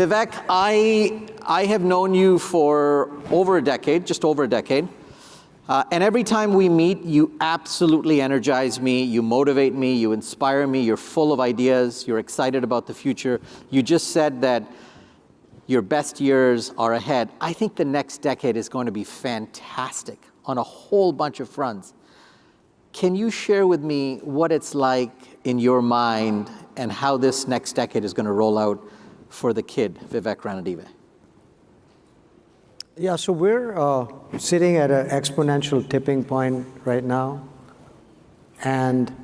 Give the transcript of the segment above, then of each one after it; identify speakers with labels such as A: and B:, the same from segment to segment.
A: Vivek, I have known you for over a decade, just over a decade. And every time we meet, you absolutely energize me, you motivate me, you inspire me, you're full of ideas, you're excited about the future. You just said that your best years are ahead. I think the next decade is going to be fantastic on a whole bunch of fronts. Can you share with me what it's like in your mind and how this next decade is going to roll out for the kid, Vivek Ranadivé?
B: Yeah, so we're sitting at an exponential tipping point right now. And,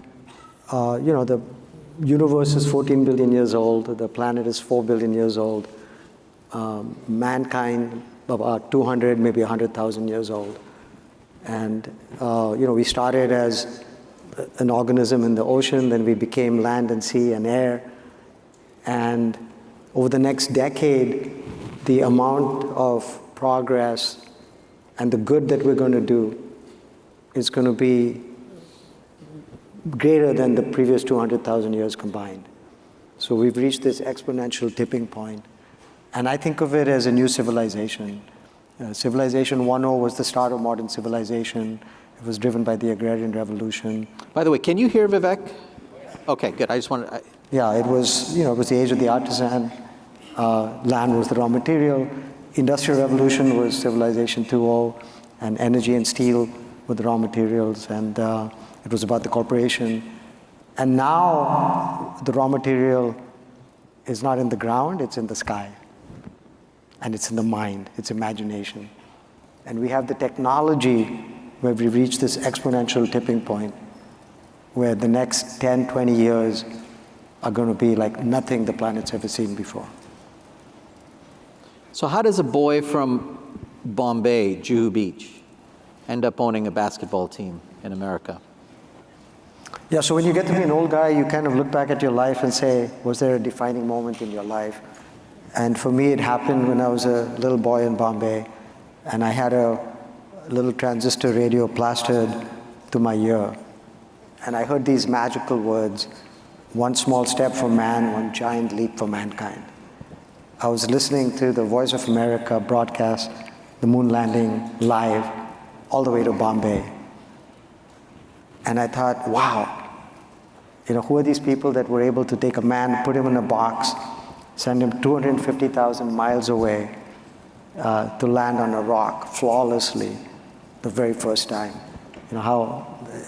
B: the universe is 14 billion years old. The planet is 4 billion years old. Mankind, about 200, maybe 100,000 years old. And, we started as an organism in the ocean, then we became land and sea and air. And over the next decade, the amount of progress and the good that we're going to do is going to be greater than the previous 200,000 years combined. So we've reached this exponential tipping point. And I think of it as a new civilization. Civilization 1.0 was the start of modern civilization. It was driven by the agrarian revolution.
A: By the way, can you hear Vivek? Okay, good. I just wanted.
B: Yeah, it was the age of the artisan. Land was the raw material. Industrial revolution was civilization 2.0, and energy and steel were the raw materials, and it was about the corporation. And now the raw material is not in the ground, it's in the sky. And it's in the mind, it's imagination. And we have the technology where we reach this exponential tipping point where the next 10, 20 years are going to be like nothing the planet's ever seen before.
A: So how does a boy from Bombay, Juhu Beach, end up owning a basketball team in America?
B: Yeah, so when you get to be an old guy, you kind of look back at your life and say, was there a defining moment in your life? And for me, it happened when I was a little boy in Bombay, and I had a little transistor radio plastered to my ear. And I heard these magical words, one small step for man, one giant leap for mankind. I was listening to the Voice of America broadcast the moon landing live all the way to Bombay. And I thought, wow, who are these people that were able to take a man, put him in a box, send him 250,000 miles away to land on a rock flawlessly the very first time.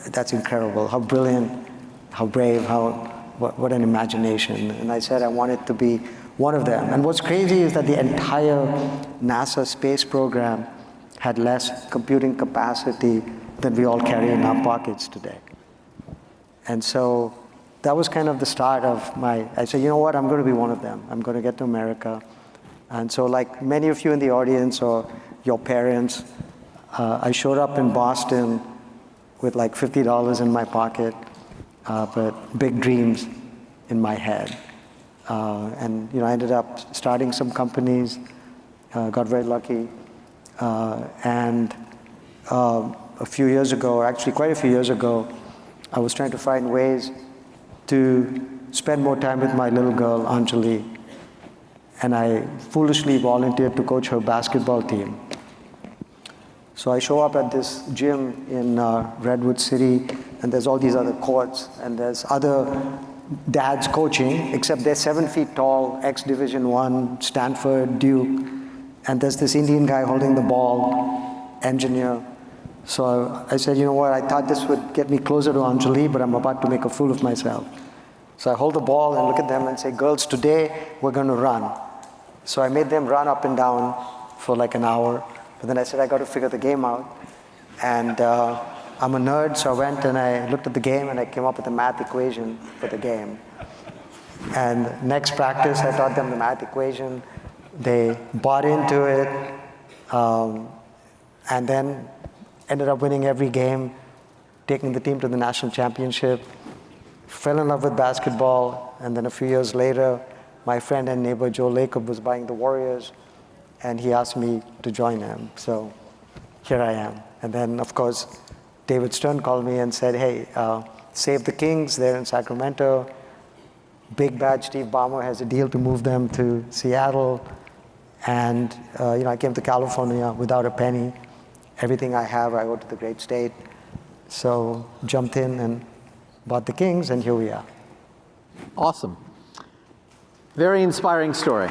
B: That's incredible, how brilliant, how brave, what an imagination. And I said I wanted to be one of them. And what's crazy is that the entire NASA space program had less computing capacity than we all carry in our pockets today. And so that was kind of the start of I said, you know what, I'm going to be one of them. I'm going to get to America. And so like many of you in the audience or your parents, I showed up in Boston with like $50 in my pocket, but big dreams in my head. And I ended up starting some companies, got very lucky, and a few years ago, or actually quite a few years ago, I was trying to find ways to spend more time with my little girl, Anjali, and I foolishly volunteered to coach her basketball team. So I show up at this gym in Redwood City, and there's all these other courts, and there's other dads coaching, except they're 7 feet tall, ex-Division I, Stanford, Duke, and there's this Indian guy holding the ball, engineer. So I said, you know what, I thought this would get me closer to Anjali, but I'm about to make a fool of myself. So I hold the ball and look at them and say, girls, today we're going to run. So I made them run up and down for like an hour, but then I said, I got to figure the game out. And I'm a nerd, so I went and I looked at the game and I came up with a math equation for the game. And next practice, I taught them the math equation. They bought into it, and then ended up winning every game, taking the team to the national championship, fell in love with basketball, and then a few years later, my friend and neighbor Joe Lacob was buying the Warriors, and he asked me to join him. So here I am. And then, of course, David Stern called me and said, hey, save the Kings, they're in Sacramento. Big bad Steve Ballmer has a deal to move them to Seattle. And I came to California without a penny. Everything I have, I owe to the great state. So jumped in and bought the Kings, and here we are.
A: Awesome. Very inspiring story.